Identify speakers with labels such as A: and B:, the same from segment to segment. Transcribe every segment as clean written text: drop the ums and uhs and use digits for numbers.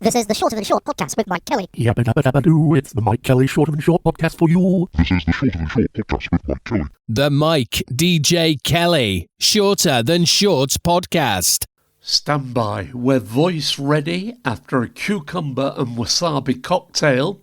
A: This is the Shorter Than Short podcast with Mike Kelly.
B: Yabba-dabba-dabba-doo, it's the Mike Kelly Shorter Than Short podcast for you.
C: This is the Shorter Than Short podcast with Mike Kelly.
D: The Mike DJ Kelly Shorter Than Short podcast.
B: Stand by, we're voice ready after a cucumber and wasabi cocktail.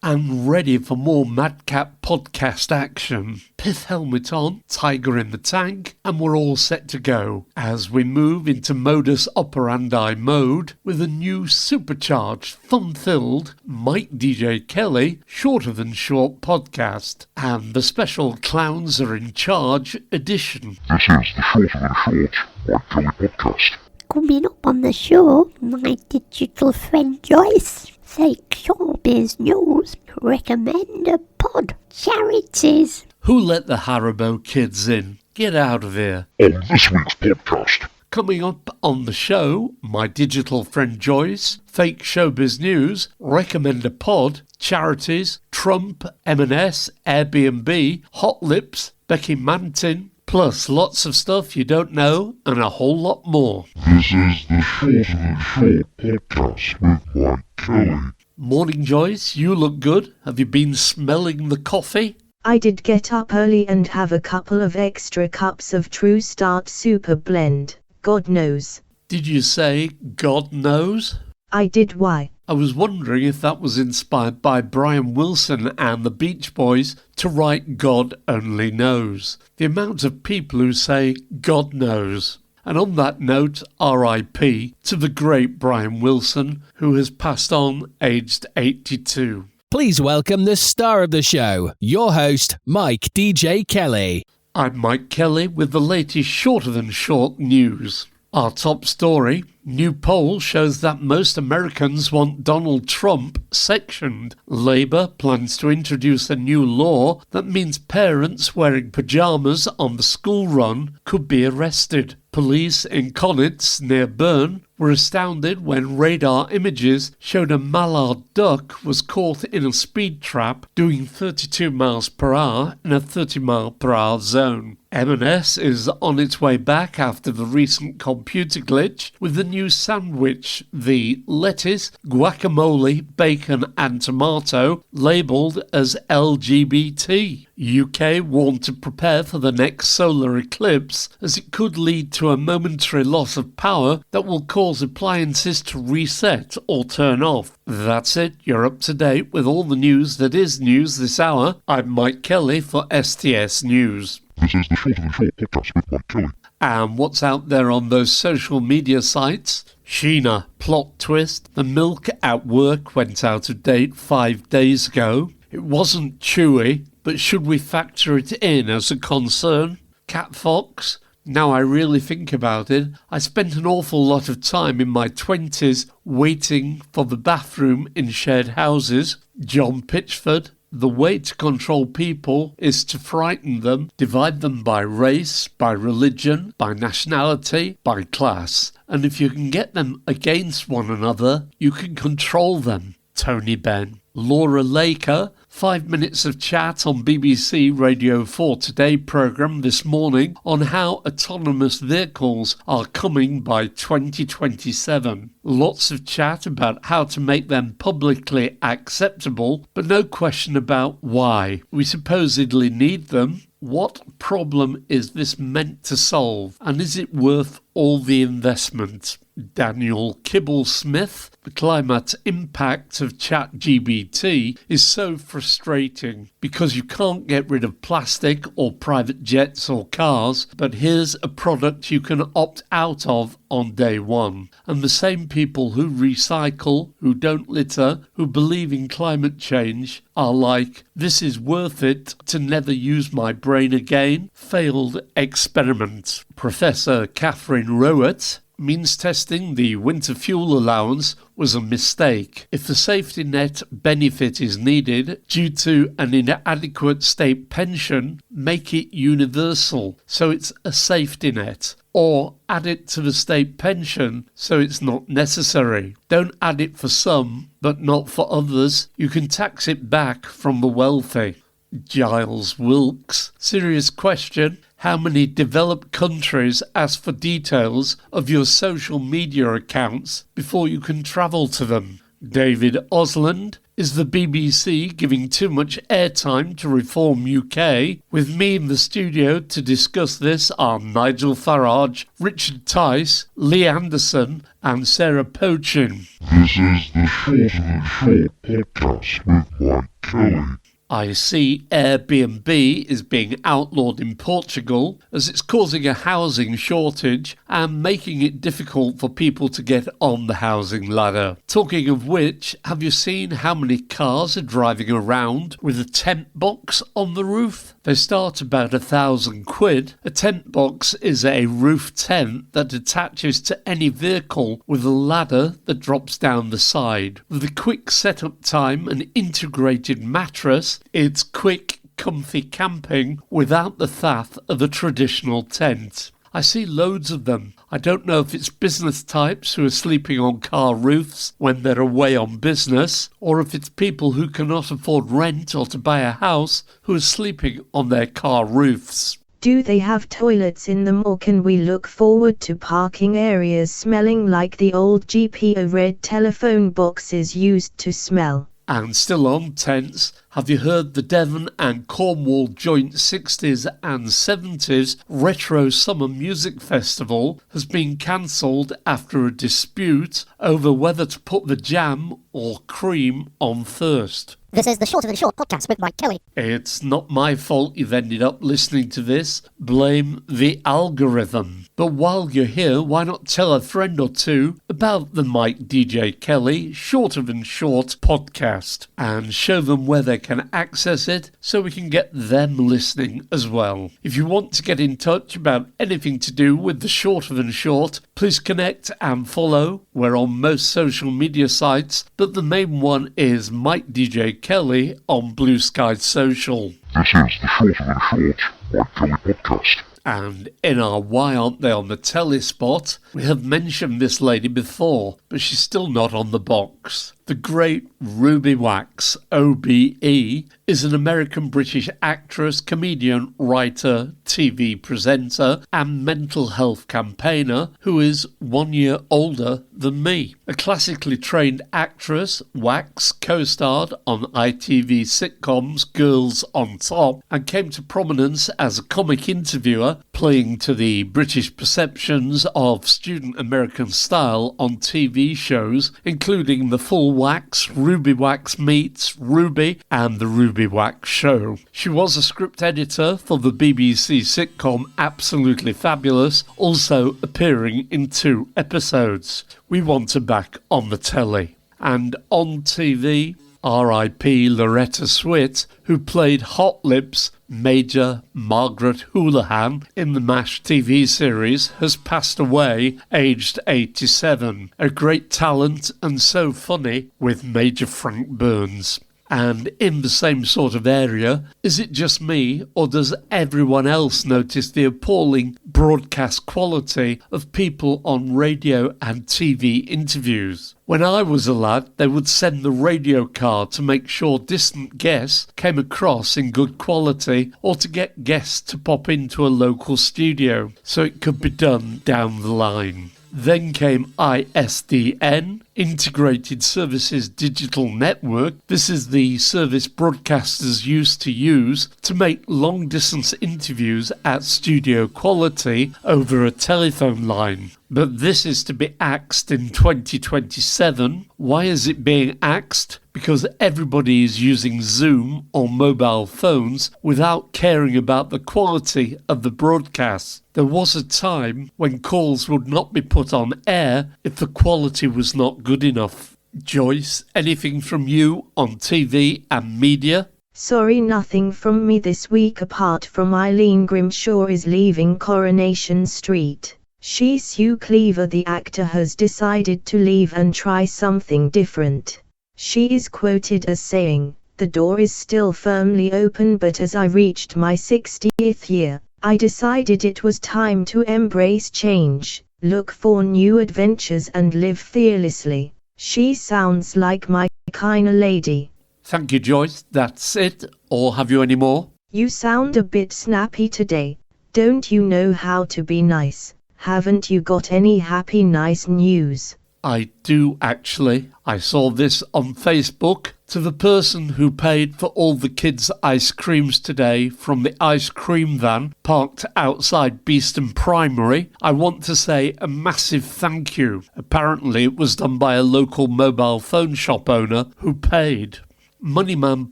B: And ready for more Madcap podcast action. Pith helmet on, tiger in the tank, and we're all set to go as we move into modus operandi mode with a new supercharged, fun-filled Mike DJ Kelly Shorter Than Short podcast and the special Clowns Are In Charge edition.
C: This is the Shorter Than Short Mike Kelly podcast.
A: Coming up on the show, my digital friend Joyce. Fake Showbiz news, recommend a pod. Charities.
B: Who let the Haribo kids in? Get out of here.
C: On this week's podcast.
B: Coming up on the show, my digital friend Joyce, fake showbiz news, recommend a pod, charities, Trump, M&S, AirBNB, Hotlips, Becky Mantin, plus lots of stuff you don't know and a whole lot more.
C: This is the Shorter Than Short podcast with Mike Kelly.
B: Morning, Joyce. You look good. Have you been smelling the coffee?
E: I did get up early and have a couple of extra cups of True Start Super Blend. God knows.
B: Did you say God knows?
E: I did. Why?
B: I was wondering if that was inspired by Brian Wilson and the Beach Boys to write God Only Knows. The amount of people who say God knows. And on that note, R.I.P. to the great Brian Wilson, who has passed on aged 82.
D: Please welcome the star of the show, your host, Mike DJ Kelly.
B: I'm Mike Kelly with the latest Shorter Than Short news. Our top story, new poll shows that most Americans want Donald Trump sectioned. Labour plans to introduce a new law that means parents wearing pyjamas on the school run could be arrested. Police in Connaught, near Bern, were astounded when radar images showed a mallard duck was caught in a speed trap doing 32 miles per hour in a 30 mile per hour zone. M&S is on its way back after the recent computer glitch with the new sandwich, the lettuce, guacamole, bacon and tomato, labelled as LGBT. UK warned to prepare for the next solar eclipse as it could lead to a momentary loss of power that will cause appliances to reset or turn off. That's it, you're up to date with all the news that is news this hour. I'm Mike Kelly for STS News.
C: This is the Shorter Than Short podcast with Mike Kelly.
B: And what's out there on those social media sites? Sheena, plot twist. The milk at work went out of date 5 days ago. It wasn't chewy, but should we factor it in as a concern? Cat Fox? Now I really think about it, I spent an awful lot of time in my 20s waiting for the bathroom in shared houses. John Pitchford. The way to control people is to frighten them, divide them by race, by religion, by nationality, by class. And if you can get them against one another, you can control them. Tony Benn. Laura Laker, 5 minutes of chat on BBC Radio 4 Today programme this morning on how autonomous vehicles are coming by 2027. Lots of chat about how to make them publicly acceptable, but no question about why. We supposedly need them. What problem is this meant to solve? And is it worth all the investment? Daniel Kibble-Smith, the climate impact of ChatGPT is so frustrating because you can't get rid of plastic or private jets or cars, but here's a product you can opt out of on day one. And the same people who recycle, who don't litter, who believe in climate change are like, this is worth it to never use my brain again. Failed experiment. Professor Catherine Rowett means testing the winter fuel allowance was a mistake. If the safety net benefit is needed due to an inadequate state pension, make it universal so it's a safety net. Or add it to the state pension so it's not necessary. Don't add it for some, but not for others. You can tax it back from the wealthy. Giles Wilkes. Serious question. how many developed countries ask for details of your social media accounts before you can travel to them. David Osland, is the BBC giving too much airtime to Reform UK? With me in the studio to discuss this are Nigel Farage, Richard Tice, Lee Anderson and Sarah Pochin.
C: This is the Shorter Than Short podcast with Mike Kelly.
B: I see AirBNB is being outlawed in Portugal as it's causing a housing shortage and making it difficult for people to get on the housing ladder. Talking of which, have you seen how many cars are driving around with a tent box on the roof? They start about £1,000. A tent box is a roof tent that attaches to any vehicle with a ladder that drops down the side. With a quick setup time and integrated mattress, it's quick, comfy camping without the faff of a traditional tent. I see loads of them. I don't know if it's business types who are sleeping on car roofs when they're away on business, or if it's people who cannot afford rent or to buy a house who are sleeping on their car roofs.
E: Do they have toilets in them, or can we look forward to parking areas smelling like the old GPO red telephone boxes used to smell?
B: And still on tents, have you heard the Devon and Cornwall joint 60s and 70s Retro Summer Music Festival has been cancelled after a dispute over whether to put the jam or cream on first?
A: This is the Shorter Than Short podcast with Mike Kelly.
B: It's not my fault you've ended up listening to this. Blame the algorithm. But while you're here, why not tell a friend or two about the Mike DJ Kelly Shorter Than Short podcast and show them where they can access it so we can get them listening as well. If you want to get in touch about anything to do with the Shorter Than Short, please connect and follow. We're on most social media sites, but the main one is Mike DJ Kelly on Blue Sky Social.
C: This is the Shorter Than Short Mike Kelly podcast.
B: And in our Why Aren't They on the Telly spot, we have mentioned this lady before, but she's still not on the box. The great Ruby Wax, OBE, is an American-British actress, comedian, writer, TV presenter and mental health campaigner who is 1 year older than me. A classically trained actress, Wax co-starred on ITV sitcoms Girls on Top and came to prominence as a comic interviewer, playing to the British perceptions of student American style on TV shows, including The Full Wax, Ruby Wax Meets Ruby and The Ruby Wax Show. She was a script editor for the BBC sitcom Absolutely Fabulous, also appearing in 2 episodes. We want her back on the telly. And on TV, R.I.P. Loretta Swit, who played Hotlips, Major Margaret Houlihan in the MASH TV series, has passed away, aged 87. A great talent and so funny with Major Frank Burns. And in the same sort of area, is it just me or does everyone else notice the appalling broadcast quality of people on radio and TV interviews? When I was a lad, they would send the radio car to make sure distant guests came across in good quality or to get guests to pop into a local studio so it could be done down the line. Then came ISDN, Integrated Services Digital Network. This is the service broadcasters used to use to make long-distance interviews at studio quality over a telephone line. But this is to be axed in 2027. Why is it being axed? Because everybody is using Zoom or mobile phones without caring about the quality of the broadcast. There was a time when calls would not be put on air if the quality was not good enough. Joyce, anything from you on TV and media?
E: Sorry, nothing from me this week apart from Eileen Grimshaw is leaving Coronation Street. Sue Cleaver, the actor, has decided to leave and try something different. She is quoted as saying, "The door is still firmly open, but as I reached my 60th year, I decided it was time to embrace change, look for new adventures and live fearlessly." She sounds like my kinda lady.
B: Thank you, Joyce. That's it. Or have you any more?
E: You sound a bit snappy today. Don't you know how to be nice? Haven't you got any happy nice news?
B: I do actually. I saw this on Facebook. To the person who paid for all the kids' ice creams today from the ice cream van parked outside Beeston Primary, I want to say a massive thank you. Apparently it was done by a local mobile phone shop owner who paid. Moneyman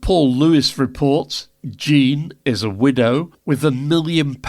B: Paul Lewis reports Jean is a widow with £1 million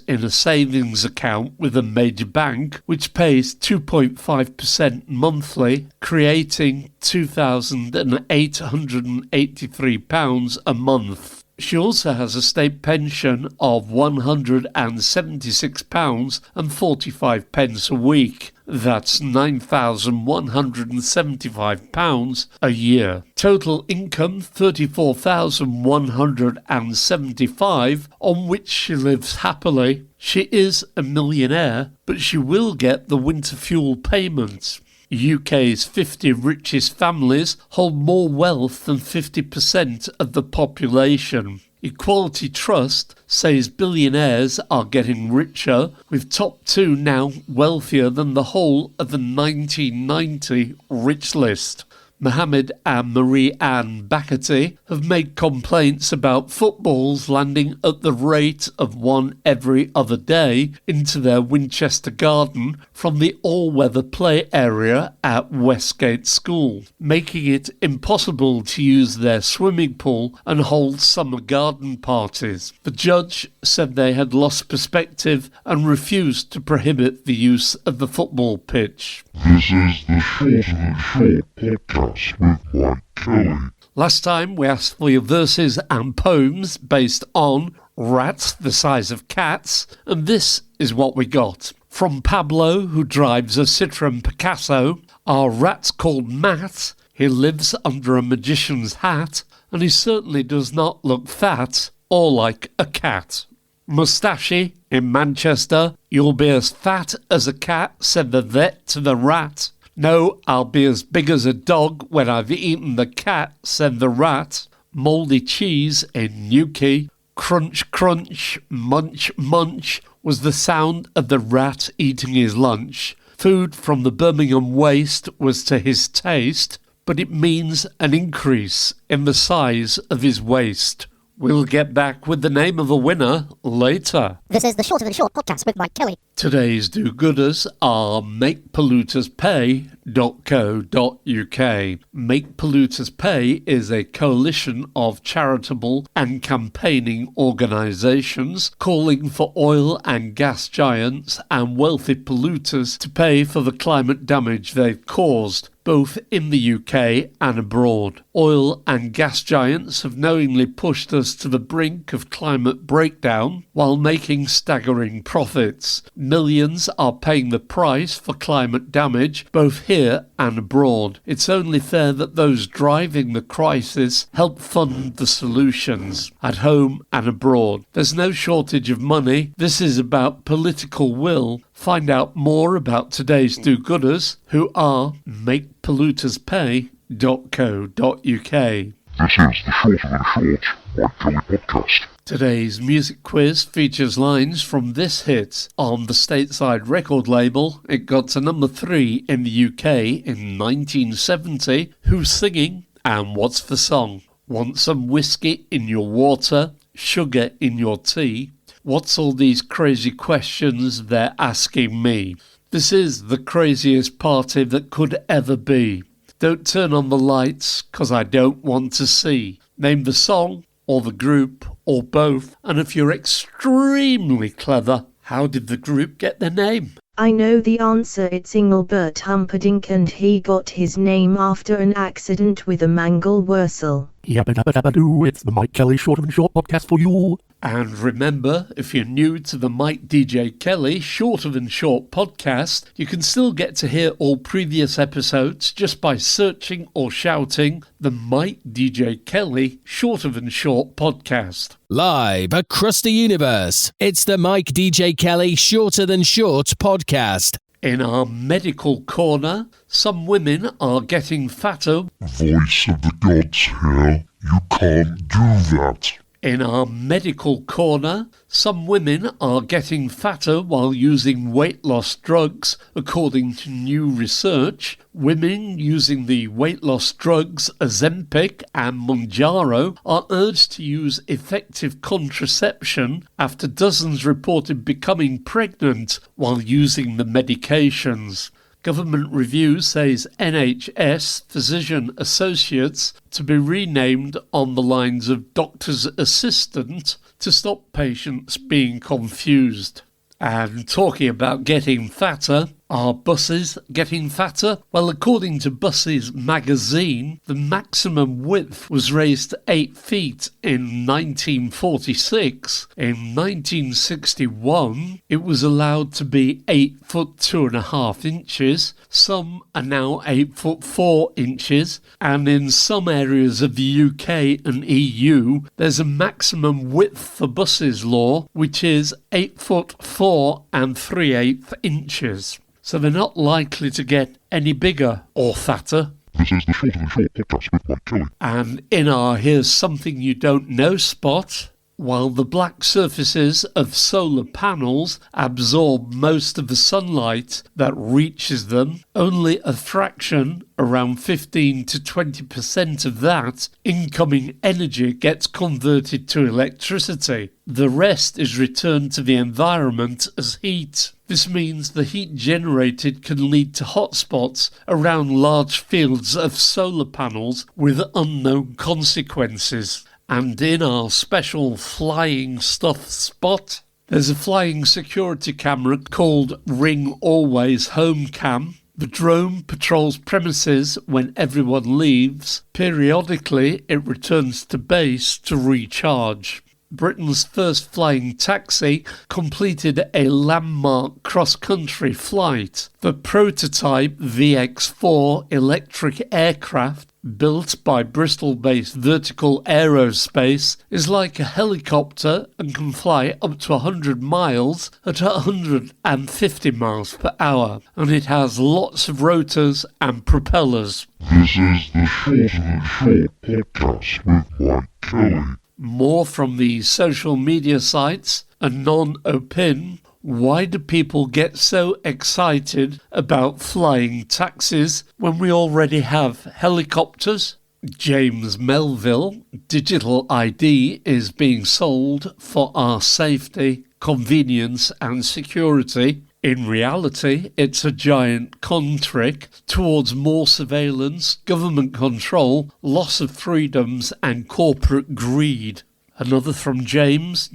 B: in a savings account with a major bank which pays 2.5% monthly, creating £2,883 a month. She also has a state pension of £176.45 a week. That's £9,175 a year. Total income £34,175, on which she lives happily. She is a millionaire, but she will get the winter fuel payments. UK's 50 richest families hold more wealth than 50% of the population. Equality Trust says billionaires are getting richer, with top two now wealthier than the whole of the 1990 rich list. Mohammed and Marie-Anne Bakati have made complaints about footballs landing at the rate of one every other day into their Winchester garden from the all-weather play area at Westgate School, making it impossible to use their swimming pool and hold summer garden parties. The judge said they had lost perspective and refused to prohibit the use of the football pitch.
C: This is the Shorter Than Short podcast with Mike Kelly.
B: Last time we asked for your verses and poems based on rats the size of cats, and this is what we got. From Pablo, who drives a Citroën Picasso, our rat's called Matt. He lives under a magician's hat, and he certainly does not look fat or like a cat. Moustache in Manchester, you'll be as fat as a cat, said the vet to the rat. No, I'll be as big as a dog when I've eaten the cat, said the rat. Mouldy cheese in Newquay, crunch, crunch, munch, munch, was the sound of the rat eating his lunch. Food from the Birmingham waste was to his taste, but it means an increase in the size of his waist. We'll get back with the name of a winner later.
A: This is the Shorter Than Short podcast with Mike Kelly.
B: Today's do-gooders are MakePollutersPay.co.uk. Make Polluters Pay is a coalition of charitable and campaigning organisations calling for oil and gas giants and wealthy polluters to pay for the climate damage they've caused, both in the UK and abroad. Oil and gas giants have knowingly pushed us to the brink of climate breakdown while making staggering profits. Millions are paying the price for climate damage, both here and abroad. It's only fair that those driving the crisis help fund the solutions, at home and abroad. There's no shortage of money. This is about political will. Find out more about today's do-gooders, who are MakePollutersPay.co.uk.
C: This is the Shorter Than Short Mike Kelly podcast.
B: Today's music quiz features lines from this hit on the stateside record label. It got to number 3 in the UK in 1970. Who's singing and what's the song? Want some whiskey in your water, sugar in your tea? What's all these crazy questions they're asking me? This is the craziest party that could ever be. Don't turn on the lights, 'cause I don't want to see. Name the song, or the group, or both. And if you're extremely clever, how did the group get their name?
E: I know the answer. It's Engelbert Humperdinck, and he got his name after an accident with a mangle wurzel.
F: Yabba dabba dabba doo, it's the Mike Kelly Shorter Than Short podcast for you.
B: And remember, if you're new to the Mike DJ Kelly Shorter Than Short podcast, you can still get to hear all previous episodes just by searching or shouting the Mike DJ Kelly Shorter Than Short podcast.
D: Live across the universe, it's the Mike DJ Kelly Shorter Than Short podcast.
B: In our medical corner, some women are getting fatter.
C: Voice of the gods here. You can't do that.
B: In our medical corner, some women are getting fatter while using weight loss drugs, according to new research. Women using the weight loss drugs Ozempic and Mounjaro are urged to use effective contraception after dozens reported becoming pregnant while using the medications. Government review says NHS physician associates to be renamed on the lines of doctor's assistant to stop patients being confused. And talking about getting fatter, are buses getting fatter? Well, according to Buses magazine, the maximum width was raised to 8 feet in 1946. In 1961, it was allowed to be 8 foot 2.5 inches. Some are now 8 foot 4 inches. And in some areas of the UK and EU, there's a maximum width for buses law, which is 8 foot 4 3/8 inches. So they're not likely to get any bigger or fatter.
C: This is the Shorter Than Short podcast with Mike Kelly.
B: And in our Here's Something You Don't Know spot, while the black surfaces of solar panels absorb most of the sunlight that reaches them, only a fraction, around 15 to 20% of that incoming energy gets converted to electricity. The rest is returned to the environment as heat. This means the heat generated can lead to hotspots around large fields of solar panels with unknown consequences. And in our special flying stuff spot, there's a flying security camera called Ring Always Home Cam. The drone patrols premises when everyone leaves. Periodically, it returns to base to recharge. Britain's first flying taxi completed a landmark cross-country flight. The prototype VX4 electric aircraft, built by Bristol-based Vertical Aerospace, is like a helicopter and can fly up to 100 miles at 150 miles per hour, and it has lots of rotors and propellers.
C: This is the Shorter Than Short podcast with Mike Kelly.
B: More from the social media sites, a non-opin. Why do people get so excited about flying taxis when we already have helicopters? James Melville, Digital ID is being sold for our safety, convenience and security. In reality, it's a giant con trick towards more surveillance, government control, loss of freedoms and corporate greed. Another from James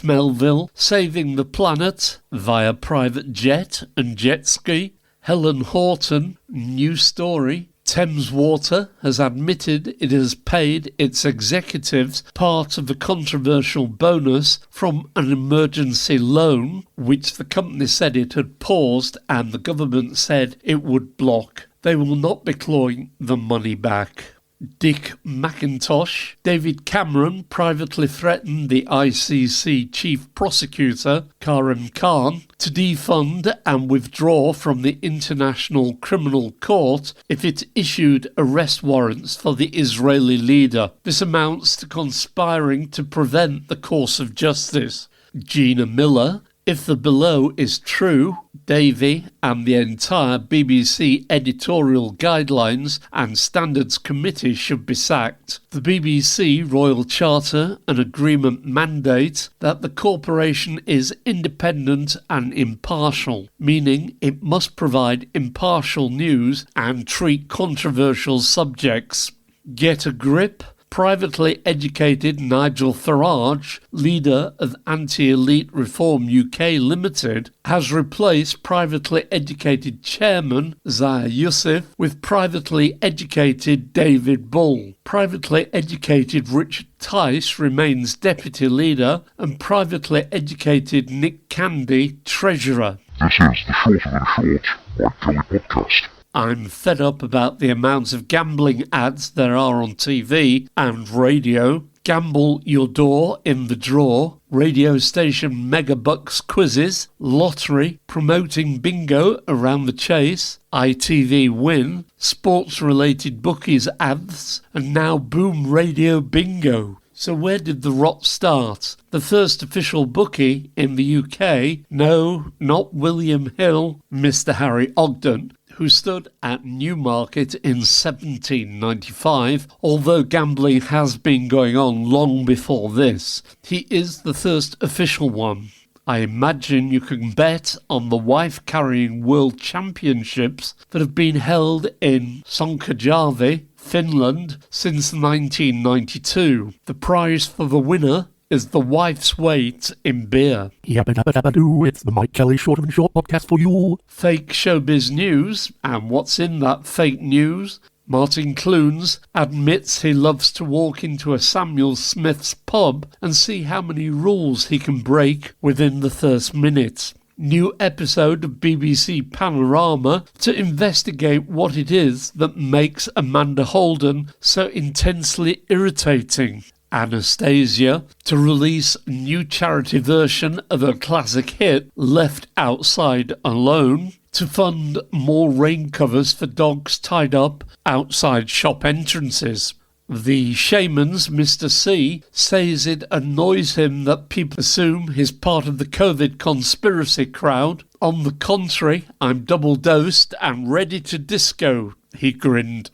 B: Melville, saving the planet via private jet and jet ski. Helen Horton, new story. Thames Water has admitted it has paid its executives part of the controversial bonus from an emergency loan, which the company said it had paused and the government said it would block. They will not be clawing the money back. Dick McIntosh, David Cameron privately threatened the ICC Chief Prosecutor, Karim Khan, to defund and withdraw from the International Criminal Court if it issued arrest warrants for the Israeli leader. This amounts to conspiring to prevent the course of justice. Gina Miller, if the below is true, Davey and the entire BBC editorial guidelines and standards committee should be sacked. The BBC Royal Charter and Agreement mandate that the corporation is independent and impartial, meaning it must provide impartial news and treat controversial subjects. Get a grip. Privately educated Nigel Farage, leader of Anti-Elite Reform UK Limited, has replaced privately educated chairman Zahir Youssef with privately educated David Bull. Privately educated Richard Tice remains deputy leader and privately educated Nick Candy treasurer.
C: This is the Shorter Than Short Mike Kelly podcast.
B: I'm fed up about the amounts of gambling ads there are on TV and radio. Gamble your door in the draw, radio station megabucks quizzes, lottery, promoting bingo around the chase, ITV win, sports-related bookies ads, and now boom radio bingo. So where did the rot start? The first official bookie in the UK? No, not William Hill, Mr. Harry Ogden, who stood at Newmarket in 1795, although gambling has been going on long before this. He is the first official one. I imagine you can bet on the wife-carrying world championships that have been held in Sonkajärvi, Finland, since 1992. The prize for the winner is the wife's weight in beer.
F: Yabba dabba dabba doo, it's the Mike Kelly Shorter Than Short podcast for you.
B: Fake showbiz news, and what's in that fake news? Martin Clunes admits he loves to walk into a Samuel Smith's pub and see how many rules he can break within the first minute. New episode of BBC Panorama to investigate what it is that makes Amanda Holden so intensely irritating. Anastasia to release a new charity version of her classic hit Left Outside Alone, to fund more rain covers for dogs tied up outside shop entrances. The Shaman's Mr. C says it annoys him that people assume he's part of the COVID conspiracy crowd. On the contrary, I'm double dosed and ready to disco, he grinned.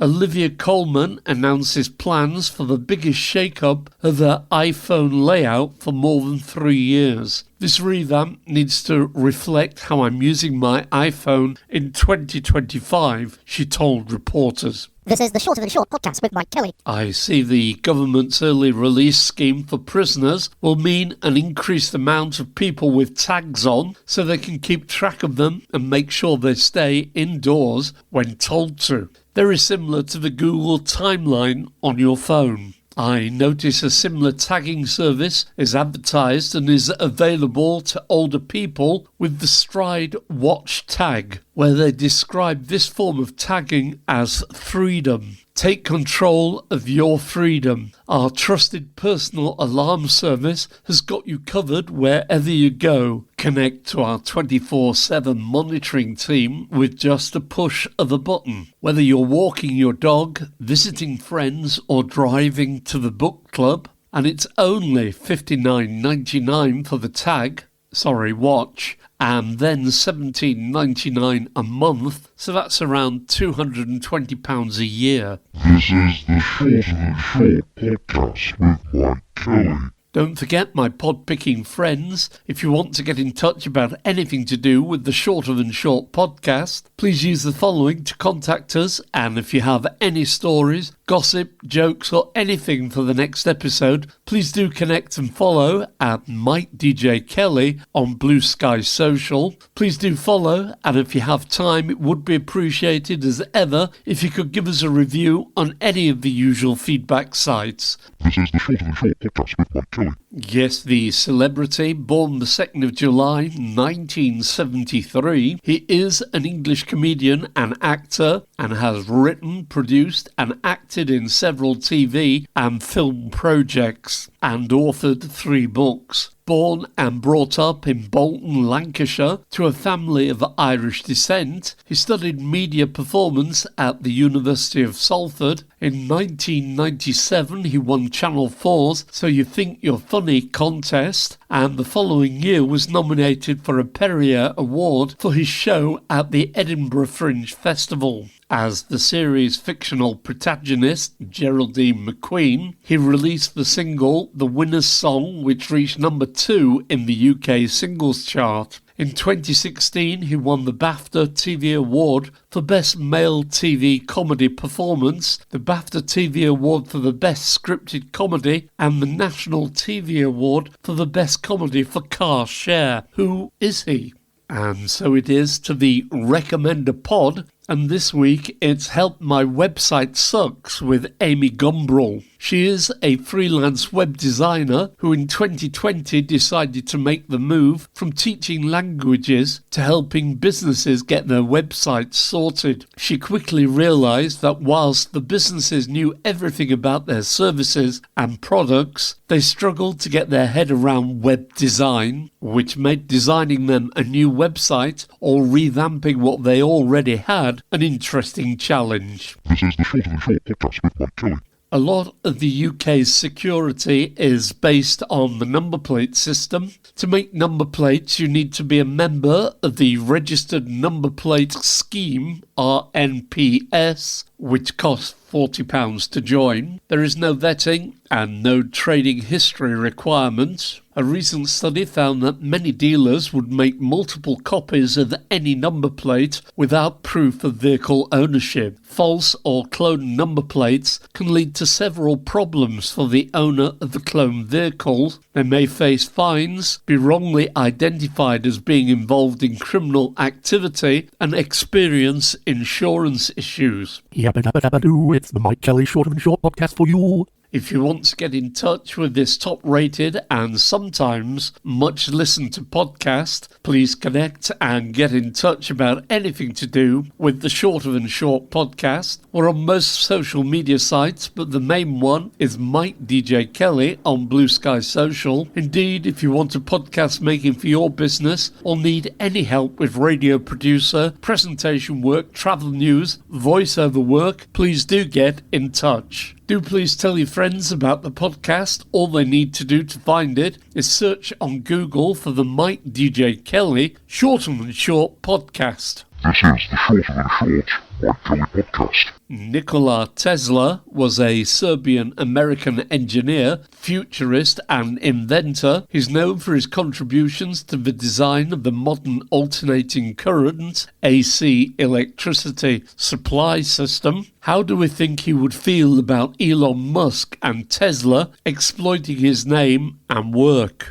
B: Olivia Colman announces plans for the biggest shake-up of her iPhone layout for more than 3 years. This revamp needs to reflect how I'm using my iPhone in 2025, she told reporters.
A: This is the Shorter Than Short podcast with Mike Kelly.
B: I see the government's early release scheme for prisoners will mean an increased amount of people with tags on so they can keep track of them and make sure they stay indoors when told to. Very similar to the Google timeline on your phone. I notice a similar tagging service is advertised and is available to older people with the Stride Watch tag, where they describe this form of tagging as freedom. Take control of your freedom. Our trusted personal alarm service has got you covered wherever you go. Connect to our 24/7 monitoring team with just a push of a button. Whether you're walking your dog, visiting friends, or driving to the book club, and it's only $59.99 for the watch, and then $17.99 a month, so that's around £220 a year.
C: This is the Shorter Than Short podcast with Mike Kelly.
B: Don't forget, my pod-picking friends, if you want to get in touch about anything to do with the Shorter Than Short podcast, please use the following to contact us, and if you have any stories, gossip, jokes, or anything for the next episode, please do connect and follow at MIKEDJKELLY on Blue Sky Social. Please do follow, and if you have time, it would be appreciated as ever if you could give us a review on any of the usual feedback sites.
C: This is the Shorter Than Short podcast with Mike Kelly.
B: Yes, the celebrity, born the 2nd of July 1973, he is an English comedian and actor and has written, produced and acted in several TV and film projects and authored 3 books. Born and brought up in Bolton, Lancashire, to a family of Irish descent, he studied media performance at the University of Salford. In 1997, he won Channel 4's So You Think You're Funny contest, and the following year was nominated for a Perrier Award for his show at the Edinburgh Fringe Festival. As the series' fictional protagonist, Geraldine McQueen, he released the single The Winner's Song, which reached number 2 in the UK singles chart. In 2016, he won the BAFTA TV Award for Best Male TV Comedy Performance, the BAFTA TV Award for the Best Scripted Comedy, and the National TV Award for the Best Comedy for Car Share. Who is he? And so it is to the Recommender Pod, and this week it's Help My Website Sucks with Amy Gumbrell. She is a freelance web designer who in 2020 decided to make the move from teaching languages to helping businesses get their websites sorted. She quickly realised that whilst the businesses knew everything about their services and products, they struggled to get their head around web design, which made designing them a new website or revamping what they already had an interesting challenge.
C: This is the Shorter Than Short podcast with Mike Kelly.
B: A lot of the UK's security is based on the number plate system. To make number plates, you need to be a member of the Registered Number Plate Scheme, RNPS, which costs £40 to join. There is no vetting and no trading history requirements. A recent study found that many dealers would make multiple copies of any number plate without proof of vehicle ownership. False or cloned number plates can lead to several problems for the owner of the cloned vehicle. They may face fines, be wrongly identified as being involved in criminal activity, and experience insurance issues.
F: Yabba dabba dabba doo, it's the Mike Kelly Shorter Than Short podcast for you.
B: If you want to get in touch with this top-rated and sometimes much-listened to podcast, please connect and get in touch about anything to do with the Shorter Than Short podcast. We're on most social media sites, but the main one is Mike DJ Kelly on Blue Sky Social. Indeed, if you want a podcast making for your business or need any help with radio producer, presentation work, travel news, voiceover work, please do get in touch. Do please tell your friends about the podcast. All they need to do to find it is search on Google for the Mike DJ Kelly Shorter Than Short podcast.
C: This is the Shorter Than Short Mike Kelly podcast.
B: Nikola Tesla was a Serbian-American engineer, futurist and inventor. He's known for his contributions to the design of the modern alternating current AC electricity supply system. How do we think he would feel about Elon Musk and Tesla exploiting his name and work?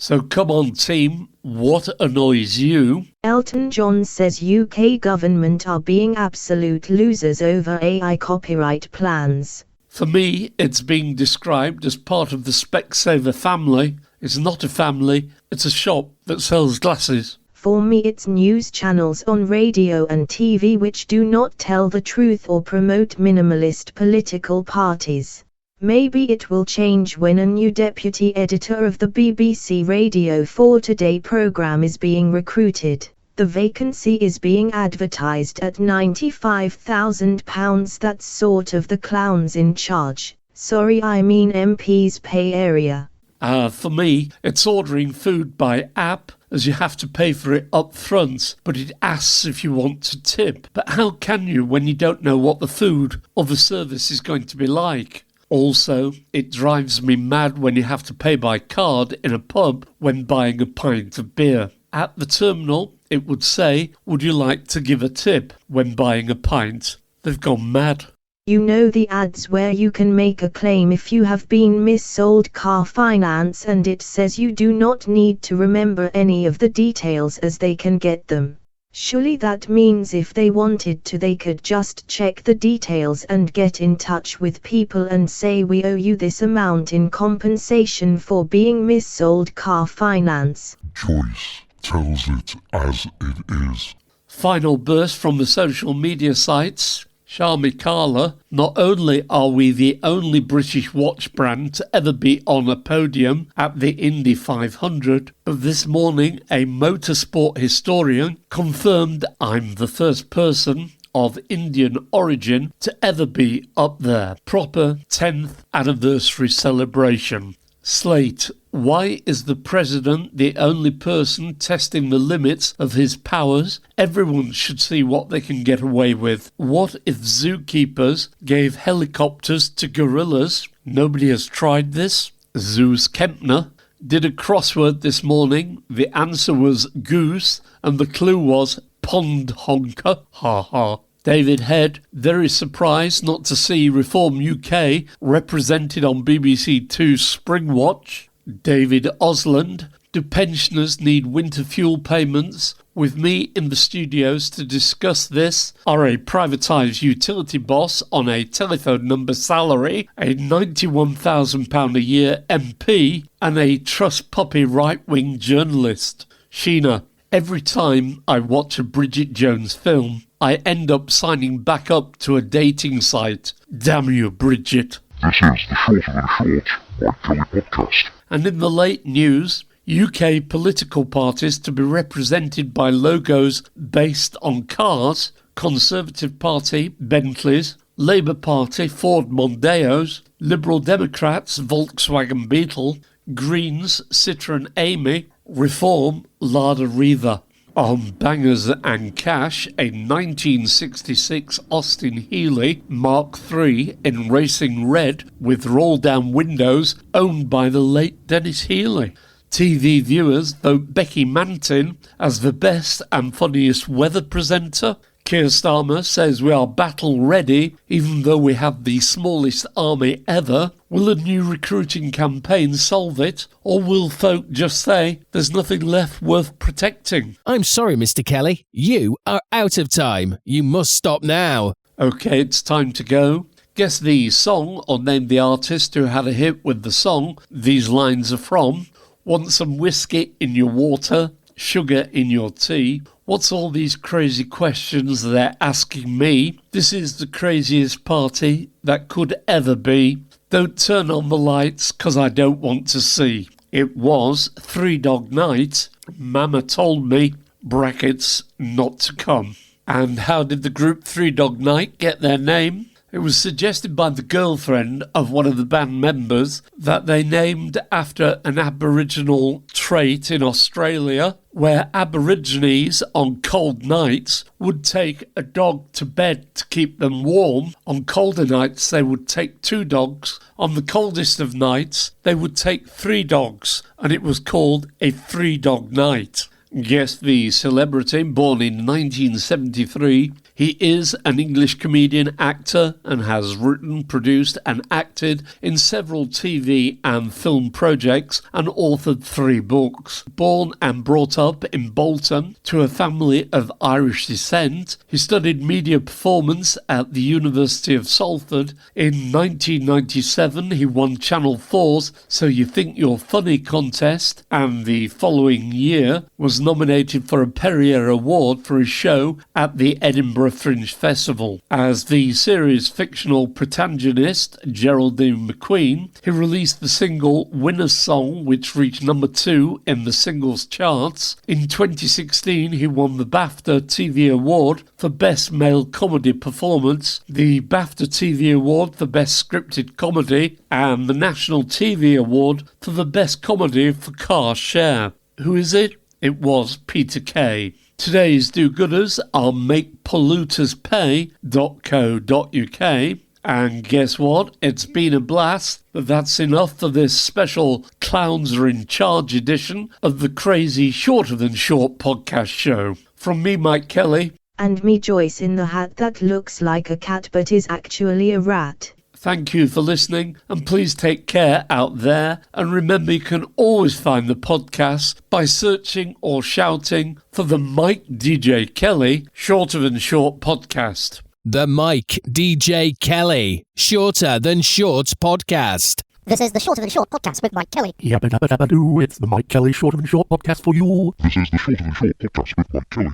B: So come on team, what annoys you?
E: Elton John says UK government are being absolute losers over AI copyright plans.
B: For me, it's being described as part of the Specsavers family. It's not a family, it's a shop that sells glasses.
E: For me, it's news channels on radio and TV which do not tell the truth or promote minimalist political parties. Maybe it will change when a new deputy editor of the BBC Radio 4 Today programme is being recruited. The vacancy is being advertised at £95,000. That's sort of the clowns in charge. Sorry, I mean MP's pay area.
B: For me, it's ordering food by app, as you have to pay for it up front, but it asks if you want to tip. But how can you when you don't know what the food or the service is going to be like? Also, it drives me mad when you have to pay by card in a pub when buying a pint of beer. At the terminal, it would say, would you like to give a tip when buying a pint? They've gone mad.
E: You know the ads where you can make a claim if you have been mis-sold car finance and it says you do not need to remember any of the details as they can get them. Surely that means if they wanted to they could just check the details and get in touch with people and say we owe you this amount in compensation for being mis-sold car finance.
C: Joyce tells it as it is.
B: Final burst from the social media sites. Sharmi Kala, not only are we the only British watch brand to ever be on a podium at the Indy 500, but this morning a motorsport historian confirmed I'm the first person of Indian origin to ever be up there. Proper 10th anniversary celebration. Slate, why is the president the only person testing the limits of his powers? Everyone should see what they can get away with. What if zookeepers gave helicopters to gorillas? Nobody has tried this. Zeus Kempner did a crossword this morning. The answer was goose and the clue was pond honker. Ha ha. David Head, very surprised not to see Reform UK represented on BBC Two's Spring Watch. David Osland, do pensioners need winter fuel payments? With me in the studios to discuss this are a privatised utility boss on a telephone number salary, a £91,000 a year MP, and a trust puppy right-wing journalist. Sheena, every time I watch a Bridget Jones film, I end up signing back up to a dating site. Damn you, Bridget.
C: This is the Shorter Than Short Mike Kelly podcast.
B: And in the late news, UK political parties to be represented by logos based on cars. Conservative Party, Bentleys, Labour Party Ford Mondeos, Liberal Democrats Volkswagen Beetle, Greens Citroen Amy, Reform Lada Riva. On Bangers and Cash, a 1966 Austin Healey Mark III in racing red with roll-down windows owned by the late Dennis Healey. TV viewers vote Becky Mantin as the best and funniest weather presenter. Keir Starmer says we are battle ready even though we have the smallest army ever. Will a new recruiting campaign solve it, or will folk just say there's nothing left worth protecting?
D: I'm sorry, Mr. Kelly. You are out of time. You must stop now.
B: Okay, it's time to go. Guess the song or name the artist who had a hit with the song these lines are from. Want some whiskey in your water, sugar in your tea? What's all these crazy questions they're asking me? This is the craziest party that could ever be. Don't turn on the lights 'cause I don't want to see. It was Three Dog Night. Mama told me, brackets, not to come. And how did the group Three Dog Night get their name? It was suggested by the girlfriend of one of the band members that they named after an Aboriginal trait in Australia where Aborigines on cold nights would take a dog to bed to keep them warm. On colder nights they would take 2 dogs. On the coldest of nights they would take 3 dogs, and it was called a 3-dog night. Guess the celebrity, born in 1973. He is an English comedian, actor, and has written, produced and acted in several TV and film projects and authored 3 books. Born and brought up in Bolton to a family of Irish descent, he studied media performance at the University of Salford. In 1997 he won Channel 4's So You Think You're Funny contest, and the following year was nominated for a Perrier Award for his show at the Edinburgh Fringe Festival. As the series' fictional protagonist, Geraldine McQueen, he released the single Winner's Song, which reached number 2 in the singles charts. In 2016, he won the BAFTA TV Award for Best Male Comedy Performance, the BAFTA TV Award for Best Scripted Comedy, and the National TV Award for the Best Comedy for Car Share. Who is it? It was Peter Kay. Today's do-gooders are makepolluterspay.co.uk. And guess what? It's been a blast, but that's enough for this special Clowns Are in Charge edition of the crazy Shorter Than Short podcast show. From me, Mike Kelly.
E: And me, Joyce, in the hat that looks like a cat but is actually a rat.
B: Thank you for listening, and please take care out there. And remember, you can always find the podcast by searching or shouting for the Mike DJ Kelly Shorter Than Short podcast.
D: The Mike DJ Kelly Shorter Than Short podcast.
A: This is the Shorter Than Short podcast with Mike Kelly.
F: Yabba dabba dabba doo, it's the Mike Kelly Shorter Than Short podcast for you.
C: This is the Shorter Than Short podcast with Mike Kelly.